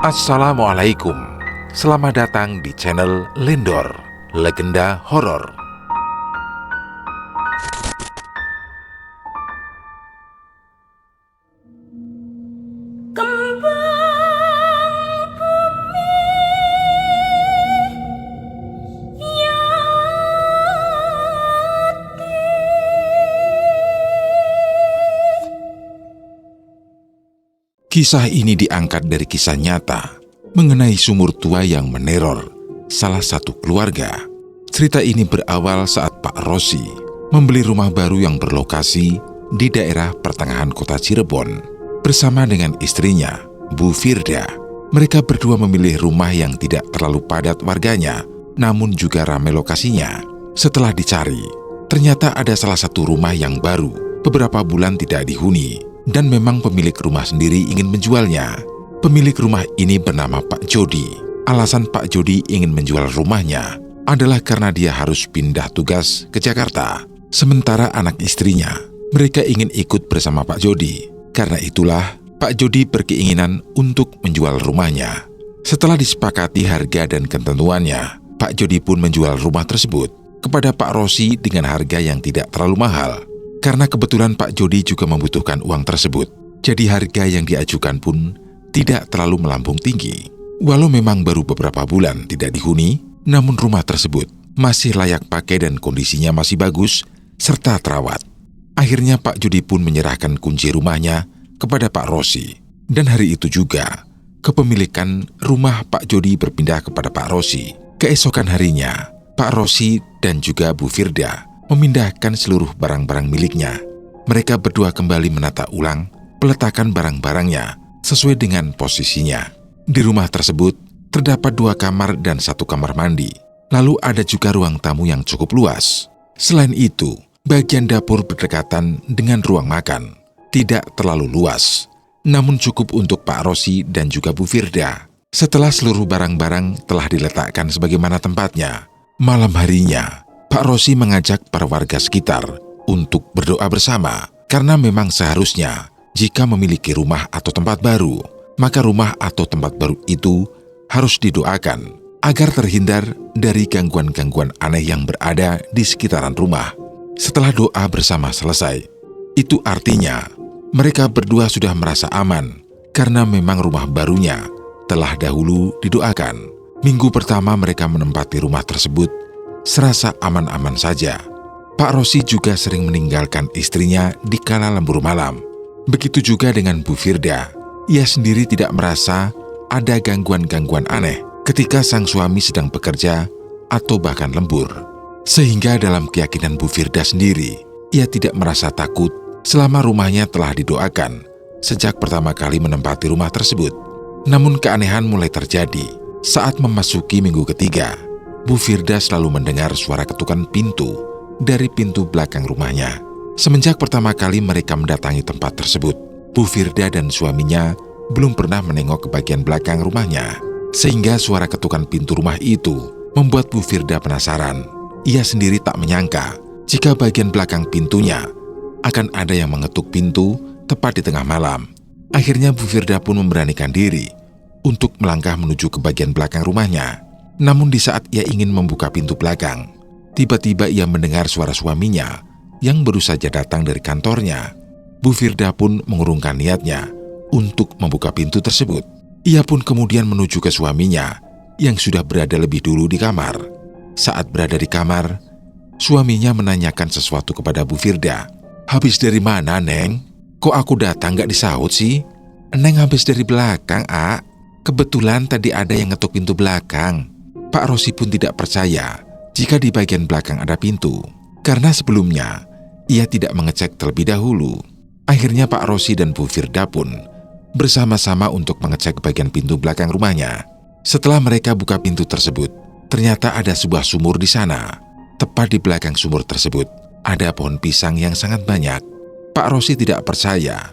Assalamualaikum. Selamat datang di channel Lendor, Legenda Horor. Kisah ini diangkat dari kisah nyata mengenai sumur tua yang meneror salah satu keluarga. Cerita ini berawal saat Pak Rosi membeli rumah baru yang berlokasi di daerah pertengahan kota Cirebon bersama dengan istrinya, Bu Firda. Mereka berdua memilih rumah yang tidak terlalu padat warganya, namun juga ramai lokasinya. Setelah dicari, ternyata ada salah satu rumah yang baru beberapa bulan tidak dihuni. Dan memang pemilik rumah sendiri ingin menjualnya. Pemilik rumah ini bernama Pak Jody. Alasan Pak Jody ingin menjual rumahnya adalah karena dia harus pindah tugas ke Jakarta. Sementara anak istrinya, mereka ingin ikut bersama Pak Jody. Karena itulah Pak Jody berkeinginan untuk menjual rumahnya. Setelah disepakati harga dan ketentuannya, Pak Jody pun menjual rumah tersebut kepada Pak Rosi dengan harga yang tidak terlalu mahal. Karena kebetulan Pak Jody juga membutuhkan uang tersebut, jadi harga yang diajukan pun tidak terlalu melambung tinggi. Walau memang baru beberapa bulan tidak dihuni, namun rumah tersebut masih layak pakai dan kondisinya masih bagus, serta terawat. Akhirnya Pak Jody pun menyerahkan kunci rumahnya kepada Pak Rosi. Dan hari itu juga, kepemilikan rumah Pak Jody berpindah kepada Pak Rosi. Keesokan harinya, Pak Rosi dan juga Bu Firda memindahkan seluruh barang-barang miliknya. Mereka berdua kembali menata ulang peletakan barang-barangnya sesuai dengan posisinya. Di rumah tersebut terdapat 2 kamar dan 1 kamar mandi. Lalu ada juga ruang tamu yang cukup luas. Selain itu, bagian dapur berdekatan dengan ruang makan. Tidak terlalu luas, namun cukup untuk Pak Rosi dan juga Bu Firda. Setelah seluruh barang-barang telah diletakkan sebagaimana tempatnya, malam harinya Pak Rosi mengajak para warga sekitar untuk berdoa bersama, karena memang seharusnya jika memiliki rumah atau tempat baru, maka rumah atau tempat baru itu harus didoakan agar terhindar dari gangguan-gangguan aneh yang berada di sekitaran rumah. Setelah doa bersama selesai, itu artinya mereka berdua sudah merasa aman karena memang rumah barunya telah dahulu didoakan. Minggu pertama mereka menempati rumah tersebut serasa aman-aman saja. Pak Rosi juga sering meninggalkan istrinya di kala lembur malam. Begitu juga dengan Bu Firda. Ia sendiri tidak merasa ada gangguan-gangguan aneh ketika sang suami sedang bekerja atau bahkan lembur. Sehingga dalam keyakinan Bu Firda sendiri, ia tidak merasa takut selama rumahnya telah didoakan sejak pertama kali menempati rumah tersebut. Namun keanehan mulai terjadi saat memasuki minggu ketiga. Bu Firda selalu mendengar suara ketukan pintu dari pintu belakang rumahnya. Semenjak pertama kali mereka mendatangi tempat tersebut, Bu Firda dan suaminya belum pernah menengok ke bagian belakang rumahnya. Sehingga suara ketukan pintu rumah itu membuat Bu Firda penasaran. Ia sendiri tak menyangka jika bagian belakang pintunya akan ada yang mengetuk pintu tepat di tengah malam. Akhirnya Bu Firda pun memberanikan diri untuk melangkah menuju ke bagian belakang rumahnya. Namun di saat ia ingin membuka pintu belakang, tiba-tiba ia mendengar suara suaminya yang baru saja datang dari kantornya. Bu Firda pun mengurungkan niatnya untuk membuka pintu tersebut. Ia pun kemudian menuju ke suaminya yang sudah berada lebih dulu di kamar. Saat berada di kamar, suaminya menanyakan sesuatu kepada Bu Firda. "Habis dari mana, Neng? Kok aku datang gak disaut sih?" "Neng habis dari belakang, A. Kebetulan tadi ada yang ngetuk pintu belakang." Pak Rosi pun tidak percaya jika di bagian belakang ada pintu, karena sebelumnya ia tidak mengecek terlebih dahulu. Akhirnya Pak Rosi dan Bu Firda pun bersama-sama untuk mengecek bagian pintu belakang rumahnya. Setelah mereka buka pintu tersebut, ternyata ada sebuah sumur di sana. Tepat di belakang sumur tersebut ada pohon pisang yang sangat banyak. Pak Rosi tidak percaya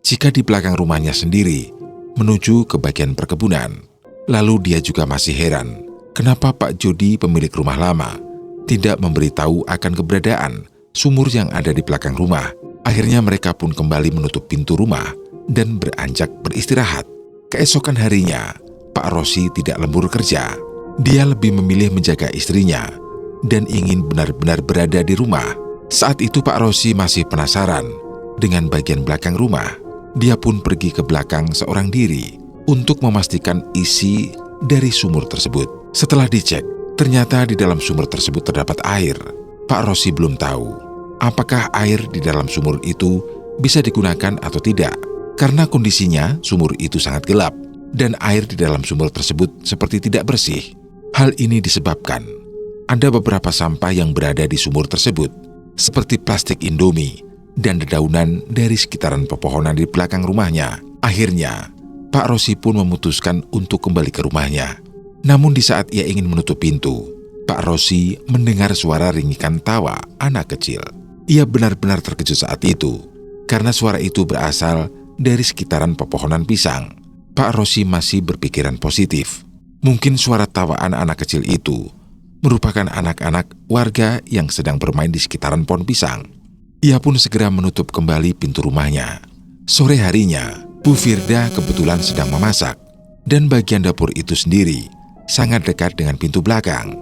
jika di belakang rumahnya sendiri menuju ke bagian perkebunan. Lalu dia juga masih heran kenapa Pak Jody, pemilik rumah lama, tidak memberitahu akan keberadaan sumur yang ada di belakang rumah. Akhirnya mereka pun kembali menutup pintu rumah dan beranjak beristirahat. Keesokan harinya, Pak Rosi tidak lembur kerja. Dia lebih memilih menjaga istrinya dan ingin benar-benar berada di rumah. Saat itu Pak Rosi masih penasaran dengan bagian belakang rumah. Dia pun pergi ke belakang seorang diri untuk memastikan isi dari sumur tersebut. Setelah dicek, ternyata di dalam sumur tersebut terdapat air. Pak Rosi belum tahu apakah air di dalam sumur itu bisa digunakan atau tidak, karena kondisinya sumur itu sangat gelap dan air di dalam sumur tersebut seperti tidak bersih. Hal ini disebabkan ada beberapa sampah yang berada di sumur tersebut, seperti plastik Indomie dan dedaunan dari sekitaran pepohonan di belakang rumahnya. Akhirnya, Pak Rosi pun memutuskan untuk kembali ke rumahnya. Namun di saat ia ingin menutup pintu, Pak Rosi mendengar suara ringikan tawa anak kecil. Ia benar-benar terkejut saat itu, karena suara itu berasal dari sekitaran pepohonan pisang. Pak Rosi masih berpikiran positif. Mungkin suara tawaan anak kecil itu merupakan anak-anak warga yang sedang bermain di sekitaran pohon pisang. Ia pun segera menutup kembali pintu rumahnya. Sore harinya, Bu Firda kebetulan sedang memasak, dan bagian dapur itu sendiri sangat dekat dengan pintu belakang.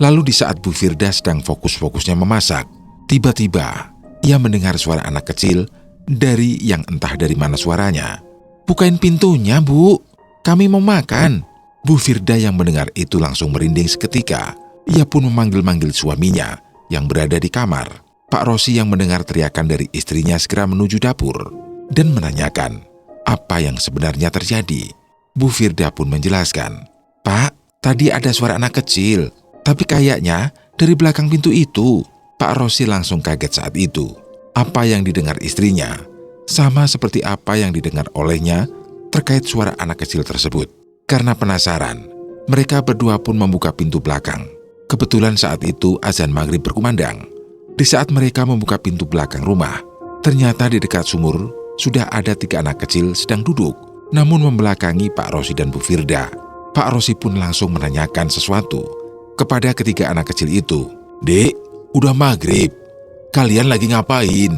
Lalu di saat Bu Firda sedang fokus-fokusnya memasak, tiba-tiba ia mendengar suara anak kecil dari yang entah dari mana suaranya. "Bukain pintunya, Bu. Kami mau makan." Bu Firda yang mendengar itu langsung merinding seketika. Ia pun memanggil-manggil suaminya yang berada di kamar. Pak Rosi yang mendengar teriakan dari istrinya segera menuju dapur dan menanyakan apa yang sebenarnya terjadi. Bu Firda pun menjelaskan, "Pak, tadi ada suara anak kecil, tapi kayaknya dari belakang pintu itu." Pak Rosi langsung kaget saat itu. Apa yang didengar istrinya sama seperti apa yang didengar olehnya terkait suara anak kecil tersebut. Karena penasaran, mereka berdua pun membuka pintu belakang. Kebetulan saat itu azan maghrib berkumandang. Di saat mereka membuka pintu belakang rumah, ternyata di dekat sumur sudah ada 3 anak kecil sedang duduk, namun membelakangi Pak Rosi dan Bu Firda. Pak Rosi pun langsung menanyakan sesuatu kepada ketiga anak kecil itu. "Dek, udah maghrib. Kalian lagi ngapain?"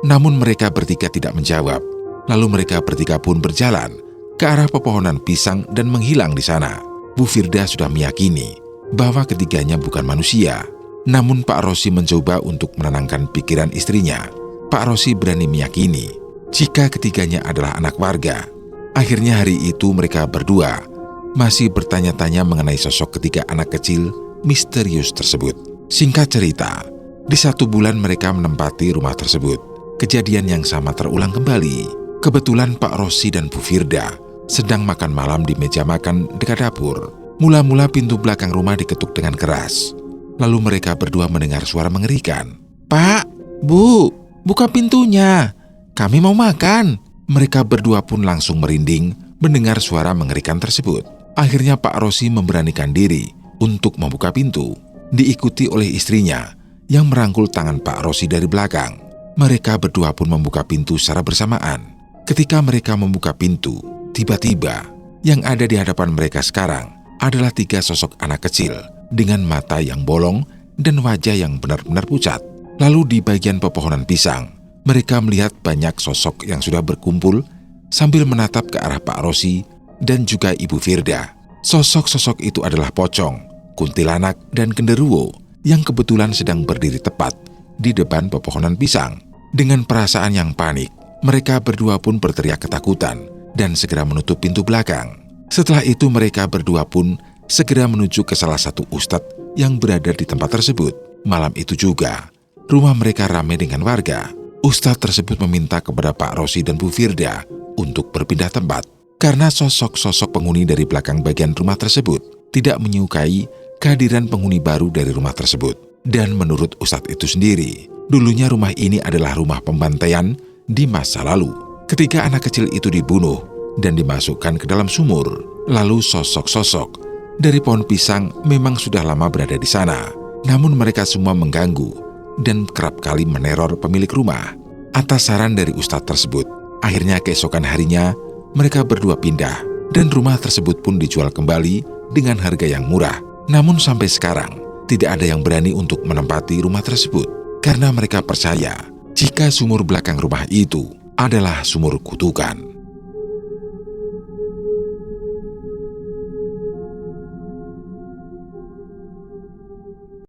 Namun mereka bertiga tidak menjawab. Lalu mereka bertiga pun berjalan ke arah pepohonan pisang dan menghilang di sana. Bu Firda sudah meyakini bahwa ketiganya bukan manusia. Namun Pak Rosi mencoba untuk menenangkan pikiran istrinya. Pak Rosi berani meyakini jika ketiganya adalah anak warga. Akhirnya hari itu mereka berdua masih bertanya-tanya mengenai sosok ketiga anak kecil misterius tersebut. Singkat cerita, di 1 bulan mereka menempati rumah tersebut. Kejadian yang sama terulang kembali. Kebetulan Pak Rosi dan Bu Firda sedang makan malam di meja makan dekat dapur. Mula-mula pintu belakang rumah diketuk dengan keras. Lalu mereka berdua mendengar suara mengerikan. "Pak, Bu, buka pintunya. Kami mau makan." Mereka berdua pun langsung merinding mendengar suara mengerikan tersebut. Akhirnya Pak Rosi memberanikan diri untuk membuka pintu, diikuti oleh istrinya yang merangkul tangan Pak Rosi dari belakang. Mereka berdua pun membuka pintu secara bersamaan. Ketika mereka membuka pintu, tiba-tiba yang ada di hadapan mereka sekarang adalah 3 sosok anak kecil dengan mata yang bolong dan wajah yang benar-benar pucat. Lalu di bagian pepohonan pisang, mereka melihat banyak sosok yang sudah berkumpul sambil menatap ke arah Pak Rosi dan juga Ibu Firda. Sosok-sosok itu adalah pocong, kuntilanak, dan genderuwo yang kebetulan sedang berdiri tepat di depan pepohonan pisang. Dengan perasaan yang panik, mereka berdua pun berteriak ketakutan dan segera menutup pintu belakang. Setelah itu mereka berdua pun segera menuju ke salah satu ustadz yang berada di tempat tersebut. Malam itu juga, rumah mereka ramai dengan warga. Ustadz tersebut meminta kepada Pak Rosi dan Bu Firda untuk berpindah tempat karena sosok-sosok penghuni dari belakang bagian rumah tersebut tidak menyukai kehadiran penghuni baru dari rumah tersebut. Dan menurut ustadz itu sendiri, dulunya rumah ini adalah rumah pembantaian di masa lalu. Ketika anak kecil itu dibunuh dan dimasukkan ke dalam sumur, lalu sosok-sosok dari pohon pisang memang sudah lama berada di sana. Namun mereka semua mengganggu dan kerap kali meneror pemilik rumah. Atas saran dari ustadz tersebut, akhirnya keesokan harinya mereka berdua pindah dan rumah tersebut pun dijual kembali dengan harga yang murah. Namun sampai sekarang tidak ada yang berani untuk menempati rumah tersebut karena mereka percaya jika sumur belakang rumah itu adalah sumur kutukan.